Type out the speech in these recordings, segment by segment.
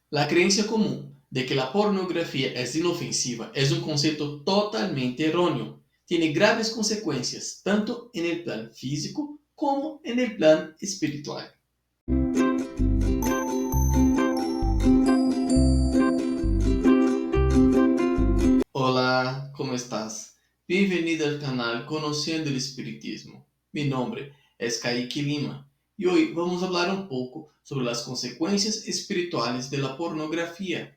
La creencia común de que la pornografía es inofensiva es un concepto totalmente erróneo. Tiene graves consecuencias tanto en el plan físico como en el plan espiritual. Hola, ¿cómo estás? Bienvenido al canal Conociendo el Espiritismo. Mi nombre es Kaique Lima y hoy vamos a hablar un poco sobre las consecuencias espirituales de la pornografía.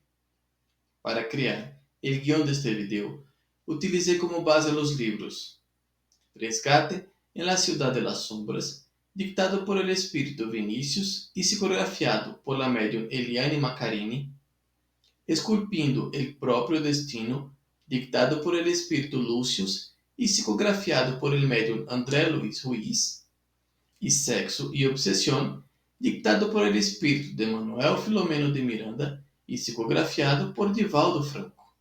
Para crear el guión de este video, utilicé como base los libros Rescate en la Ciudad de las Sombras, dictado por el espíritu Vinicius y psicografiado por la medium Eliane Maccarini, Esculpindo el propio destino, dictado por el espíritu Lucius y psicografiado por el medium André Luis Ruiz, y Sexo y Obsesión, dictado por el espíritu de Manuel Filomeno de Miranda y psicografiado por Divaldo Franco.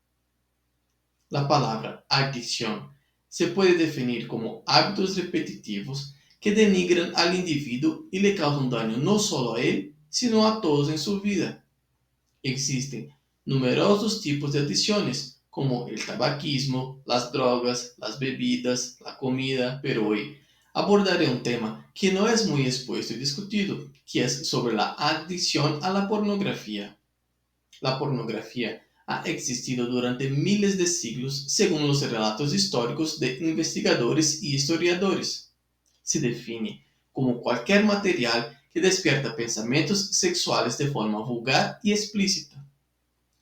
La palabra adicción se puede definir como hábitos repetitivos que denigran al individuo y le causan daño no solo a él, sino a todos en su vida. Existen numerosos tipos de adicciones, como el tabaquismo, las drogas, las bebidas, la comida, pero hoy abordaré un tema que no es muy expuesto y discutido, que es sobre la adicción a la pornografía. La pornografía ha existido durante miles de siglos según los relatos históricos de investigadores y historiadores. Se define como cualquier material que despierta pensamientos sexuales de forma vulgar y explícita.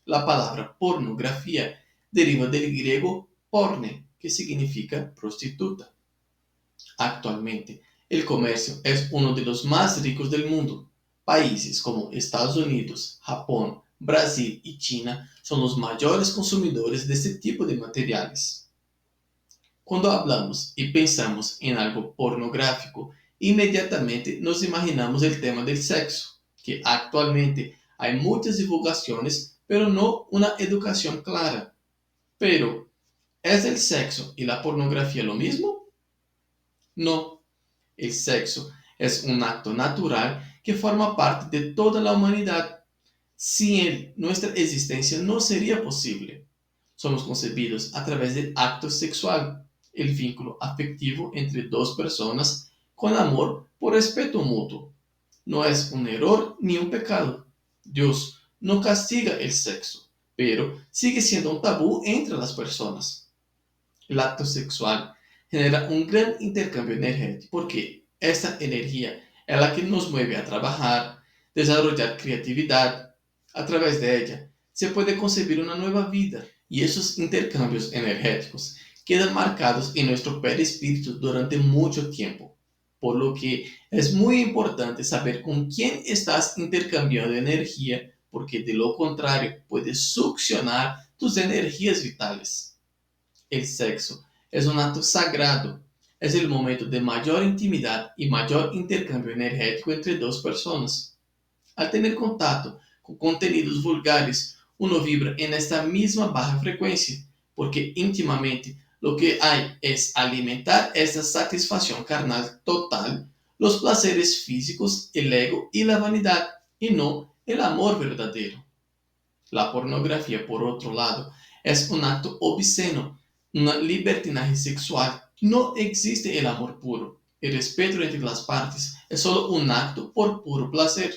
La palabra pornografía deriva del griego porne, que significa prostituta. Actualmente, el comercio es uno de los más ricos del mundo. Países como Estados Unidos, Japón, Brasil y China son los mayores consumidores de este tipo de materiales. Cuando hablamos y pensamos en algo pornográfico, inmediatamente nos imaginamos el tema del sexo, que actualmente hay muchas divulgaciones, pero no una educación clara. Pero, ¿es el sexo y la pornografía lo mismo? No, el sexo es un acto natural que forma parte de toda la humanidad. Sin él, nuestra existencia no sería posible. Somos concebidos a través del acto sexual, el vínculo afectivo entre dos personas con amor por respeto mutuo. No es un error ni un pecado. Dios no castiga el sexo, pero sigue siendo un tabú entre las personas. El acto sexual genera un gran intercambio energético porque esta energía es la que nos mueve a trabajar, desarrollar creatividad. A través de ella se puede concebir una nueva vida y esos intercambios energéticos quedan marcados en nuestro perispíritu durante mucho tiempo. Por lo que es muy importante saber con quién estás intercambiando energía, porque de lo contrario puedes succionar tus energías vitales. El sexo es un acto sagrado, es el momento de mayor intimidad y mayor intercambio energético entre dos personas. Al tener contacto con contenidos vulgares, uno vibra en esta misma baja frecuencia, porque íntimamente lo que hay es alimentar esa satisfacción carnal total, los placeres físicos, el ego y la vanidad, y no el amor verdadero. La pornografía, por otro lado, es un acto obsceno, una libertinaje sexual. No existe el amor puro. El respeto entre las partes es solo un acto por puro placer.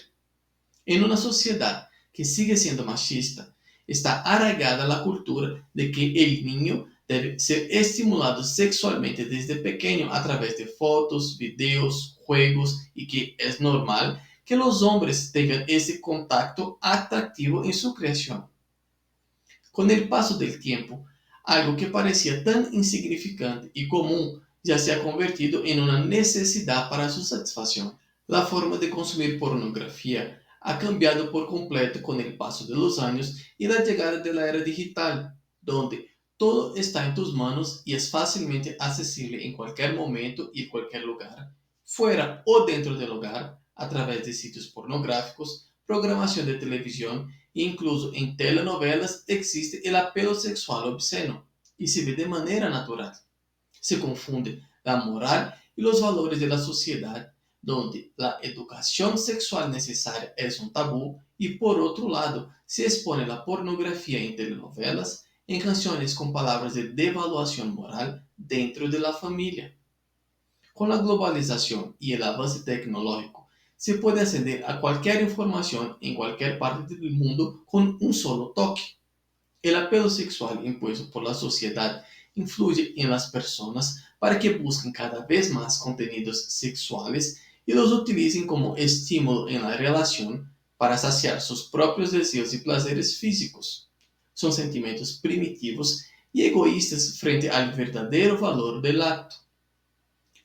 En una sociedad que sigue siendo machista, está arraigada la cultura de que el niño debe ser estimulado sexualmente desde pequeño a través de fotos, videos, juegos y que es normal que los hombres tengan ese contacto atractivo en su creación. Con el paso del tiempo, algo que parecía tan insignificante y común ya se ha convertido en una necesidad para su satisfacción. La forma de consumir pornografía ha cambiado por completo con el paso de los años y la llegada de la era digital, donde todo está en tus manos y es fácilmente accesible en cualquier momento y en cualquier lugar, fuera o dentro del hogar, a través de sitios pornográficos, programación de televisión e incluso en telenovelas existe el apelo sexual obsceno y se ve de manera natural. Se confunde la moral y los valores de la sociedad, donde la educación sexual necesaria es un tabú y por otro lado se expone la pornografía en telenovelas, en canciones con palabras de devaluación moral dentro de la familia. Con la globalización y el avance tecnológico, se puede acceder a cualquier información en cualquier parte del mundo con un solo toque. El apelo sexual impuesto por la sociedad influye en las personas para que busquen cada vez más contenidos sexuales y los utilicen como estímulo en la relación para saciar sus propios deseos y placeres físicos. Son sentimientos primitivos y egoístas frente al verdadero valor del acto.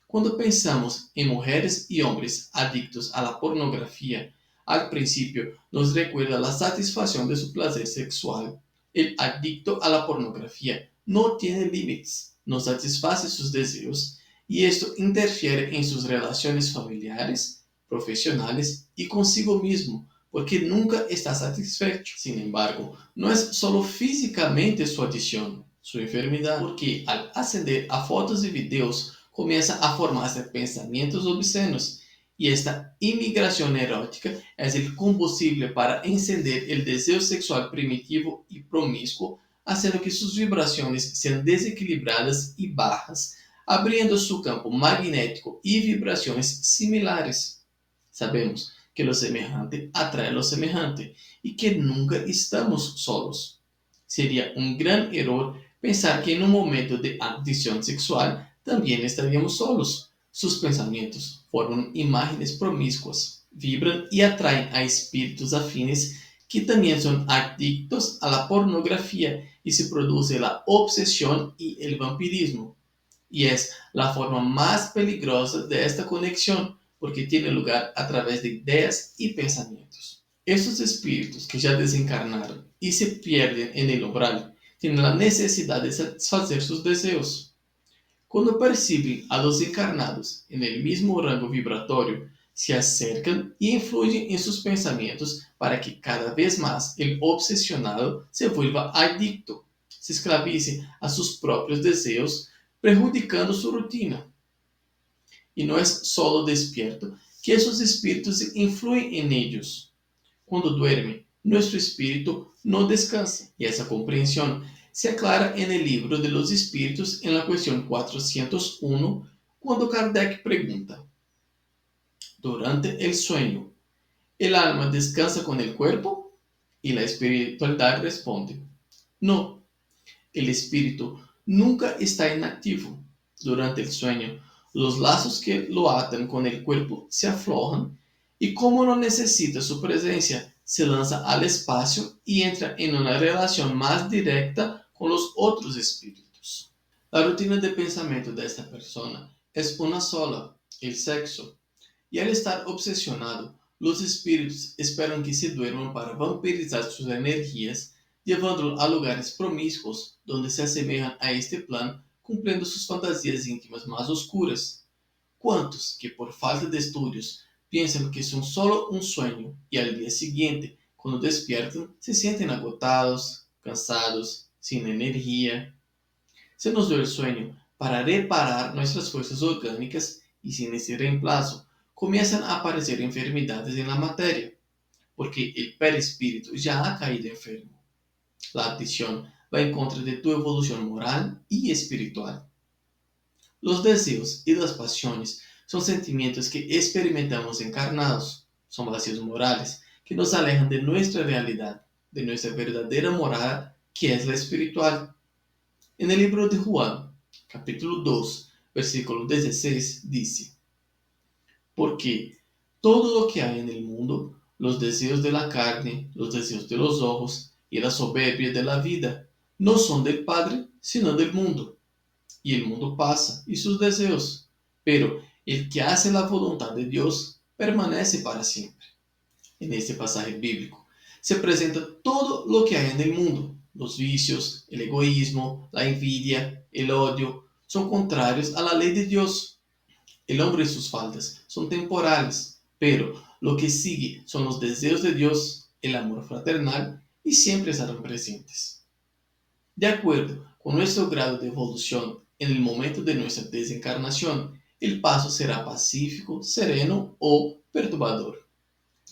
Cuando pensamos en mujeres y hombres adictos a la pornografía, al principio nos recuerda la satisfacción de su placer sexual. El adicto a la pornografía no tiene límites, no satisface sus deseos y esto interfiere en sus relaciones familiares, profesionales y consigo mismo, porque nunca está satisfecho. Sin embargo, no es solo físicamente su adicción, su enfermedad, porque al ascender a fotos y videos comienza a formarse pensamientos obscenos y esta inmigración erótica es el combustible para encender el deseo sexual primitivo y promiscuo, haciendo que sus vibraciones sean desequilibradas y bajas, abriendo su campo magnético y vibraciones similares. Sabemos que lo semejante atrae lo semejante y que nunca estamos solos. Sería un gran error pensar que en un momento de adicción sexual también estaríamos solos. Sus pensamientos forman imágenes promiscuas, vibran y atraen a espíritus afines que también son adictos a la pornografía y se produce la obsesión y el vampirismo. Y es la forma más peligrosa de esta conexión porque tiene lugar a través de ideas y pensamientos. Estos espíritus que ya desencarnaron y se pierden en el umbral tienen la necesidad de satisfacer sus deseos. Cuando perciben a los encarnados en el mismo rango vibratorio, se acercan y influyen en sus pensamientos para que cada vez más el obsesionado se vuelva adicto, se esclavice a sus propios deseos, perjudicando su rutina. Y no es solo despierto que esos espíritus influyen en ellos. Cuando duerme, nuestro espíritu no descansa. Y esa comprensión se aclara en el libro de los espíritus en la cuestión 401, cuando Kardec pregunta, durante el sueño, ¿el alma descansa con el cuerpo? Y la espiritualidad responde, no, el espíritu nunca está inactivo. Durante el sueño, los lazos que lo atan con el cuerpo se aflojan y como no necesita su presencia, se lanza al espacio y entra en una relación más directa con los otros espíritus. La rutina de pensamiento de esta persona es una sola, el sexo. Y al estar obsesionado, los espíritus esperan que se duerman para vampirizar sus energías, llevándolo a lugares promiscuos donde se asemejan a este plan, cumpliendo sus fantasías íntimas más oscuras. ¿Cuántos que por falta de estudios piensan que son solo un sueño y al día siguiente, cuando despiertan, se sienten agotados, cansados, sin energía? Se nos dio el sueño para reparar nuestras fuerzas orgánicas y sin ese reemplazo comienzan a aparecer enfermedades en la materia, porque el perispíritu ya ha caído enfermo. La adicción va en contra de tu evolución moral y espiritual. Los deseos y las pasiones son sentimientos que experimentamos encarnados, son vacíos morales que nos alejan de nuestra realidad, de nuestra verdadera morada, que es la espiritual. En el libro de Juan, capítulo 2, versículo 16, dice, porque todo lo que hay en el mundo, los deseos de la carne, los deseos de los ojos y la soberbia de la vida, no son del Padre, sino del mundo. Y el mundo pasa y sus deseos, pero el que hace la voluntad de Dios permanece para siempre. En este pasaje bíblico se presenta todo lo que hay en el mundo. Los vicios, el egoísmo, la envidia, el odio, son contrarios a la ley de Dios. El hombre y sus faltas son temporales, pero lo que sigue son los deseos de Dios, el amor fraternal y siempre estarán presentes. De acuerdo con nuestro grado de evolución en el momento de nuestra desencarnación, el paso será pacífico, sereno o perturbador.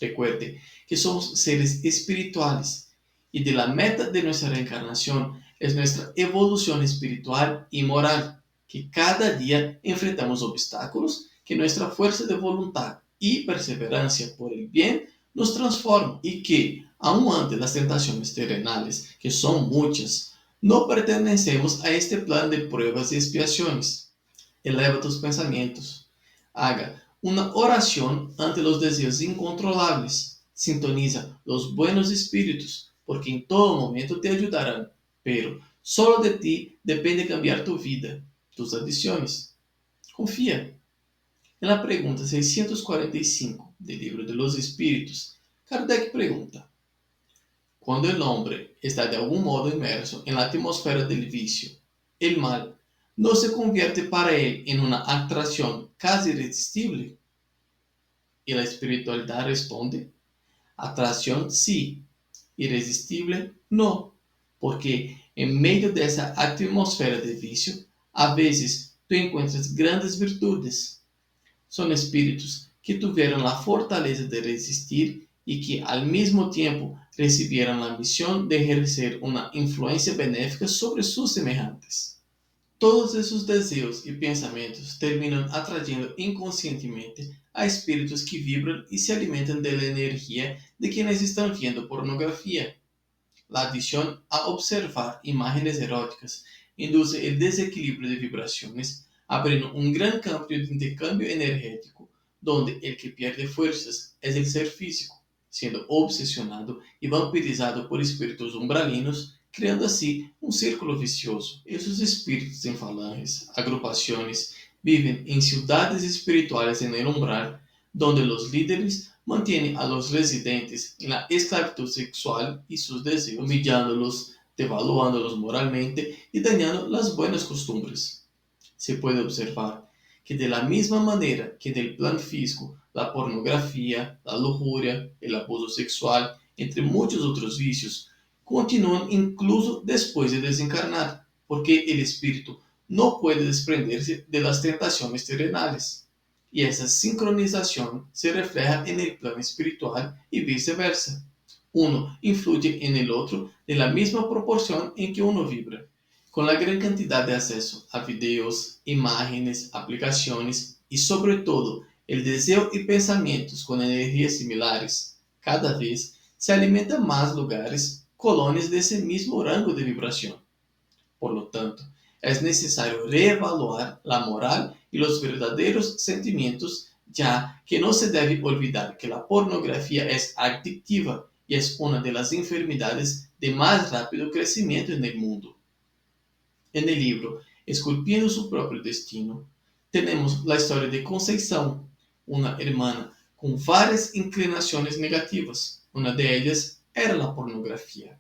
Recuerde que somos seres espirituales y de la meta de nuestra reencarnación es nuestra evolución espiritual y moral, que cada día enfrentamos obstáculos que nuestra fuerza de voluntad y perseverancia por el bien nos transforma y que, aun ante las tentaciones terrenales, que son muchas, no pertenecemos a este plan de pruebas y expiaciones. Eleva tus pensamientos. Haga una oración ante los deseos incontrolables. Sintoniza los buenos espíritus, porque en todo momento te ayudarán. Pero solo de ti depende cambiar tu vida, tus adicciones. Confía. En la pregunta 645 del Libro de los Espíritus, Kardec pregunta: cuando el hombre está de algún modo inmerso en la atmósfera del vicio, el mal no se convierte para él en una atracción casi irresistible. Y la espiritualidad responde: atracción sí, irresistible no, porque en medio de esa atmósfera de vicio, a veces tú encuentras grandes virtudes. Son espíritus que tuvieron la fortaleza de resistir y que al mismo tiempo recibieron la misión de ejercer una influencia benéfica sobre sus semejantes. Todos esos deseos y pensamientos terminan atrayendo inconscientemente a espíritus que vibran y se alimentan de la energía de quienes están viendo pornografía. La adicción a observar imágenes eróticas induce el desequilibrio de vibraciones, abriendo un gran campo de intercambio energético, donde el que pierde fuerzas es el ser físico, siendo obsesionado y vampirizado por espíritus umbralinos, creando así un círculo vicioso. Esos espíritus en falanges, agrupaciones, viven en ciudades espirituales en el umbral, donde los líderes mantienen a los residentes en la esclavitud sexual y sus deseos, humillándolos, devaluándolos moralmente y dañando las buenas costumbres. Se puede observar que de la misma manera que en el plan físico, la pornografía, la lujuria, el abuso sexual, entre muchos otros vicios, continúan incluso después de desencarnar, porque el espíritu no puede desprenderse de las tentaciones terrenales. Y esa sincronización se refleja en el plano espiritual y viceversa. Uno influye en el otro de la misma proporción en que uno vibra. Con la gran cantidad de acceso a videos, imágenes, aplicaciones y sobre todo el deseo y pensamientos con energías similares, cada vez se alimentan más lugares, colonias de ese mismo rango de vibración. Por lo tanto, es necesario reevaluar la moral y los verdaderos sentimientos, ya que no se debe olvidar que la pornografía es adictiva y es una de las enfermedades de más rápido crecimiento en el mundo. En el libro Esculpiendo su propio destino, tenemos la historia de Conceição, una hermana con varias inclinaciones negativas. Una de ellas era la pornografía.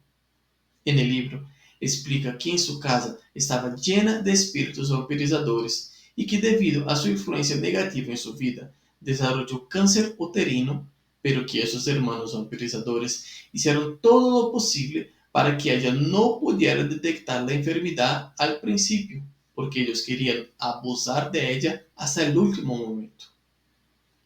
En el libro explica que en su casa estaba llena de espíritus vampirizadores y que debido a su influencia negativa en su vida desarrolló cáncer uterino, pero que esos hermanos vampirizadores hicieron todo lo posible para que ella no pudiera detectar la enfermedad al principio, porque ellos querían abusar de ella hasta el último momento.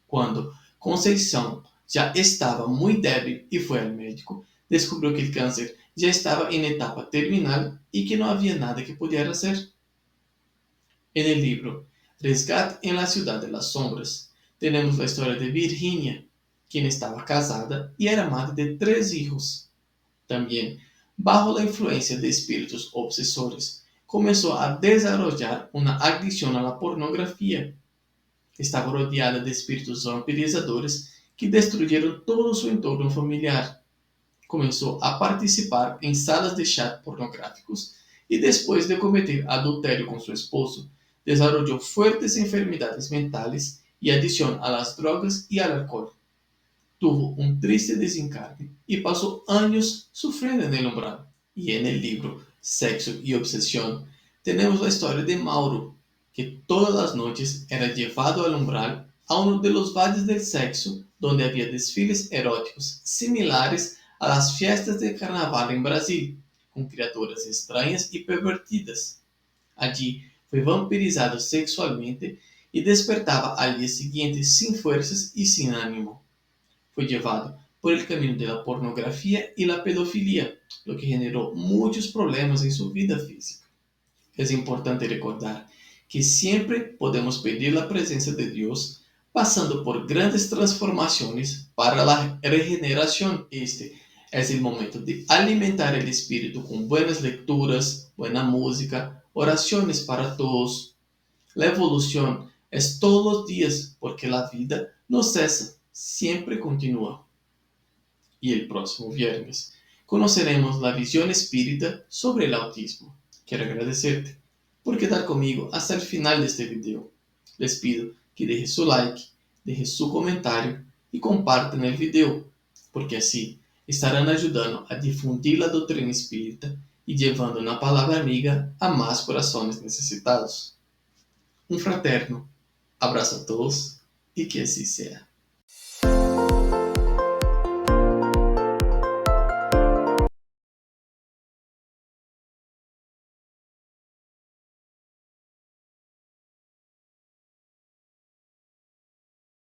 Cuando Conceição ya estaba muy débil y fue al médico, descubrió que el cáncer ya estaba en etapa terminal y que no había nada que pudiera hacer. En el libro Resgate en la Ciudad de las Sombras, tenemos la historia de Virginia, quien estaba casada y era madre de 3 hijos. También, bajo la influencia de espíritus obsesores, comenzó a desarrollar una adicción a la pornografía. Estaba rodeada de espíritus vampirizadores que destruyeron todo su entorno familiar. Comenzó a participar en salas de chat pornográficos y después de cometer adulterio con su esposo, desarrolló fuertes enfermedades mentales y adicción a las drogas y al alcohol. Tuvo un triste desencarne y pasó años sufriendo en el umbral. Y en el libro Sexo y Obsesión tenemos la historia de Mauro, que todas las noches era llevado al umbral a uno de los valles del sexo donde había desfiles eróticos similares a las fiestas de carnaval en Brasil, con criaturas extrañas y pervertidas. Allí fue vampirizado sexualmente y despertaba al día siguiente sin fuerzas y sin ánimo. fue llevado por el camino de la pornografía y la pedofilia, lo que generó muchos problemas en su vida física. Es importante recordar que siempre podemos pedir la presencia de Dios pasando por grandes transformaciones para la regeneración. Este es el momento de alimentar el espíritu con buenas lecturas, buena música, oraciones para todos. La evolución es todos los días porque la vida no cesa, siempre continúa. Y el próximo viernes conoceremos la visión espírita sobre el autismo. Quiero agradecerte por quedar conmigo hasta el final de este video. Les pido que dejen su like, dejen su comentario y compartan el video, porque así estarán ayudando a difundir la doctrina espírita y llevando una palabra amiga a más corazones necesitados. Un fraterno abrazo a todos y que así sea.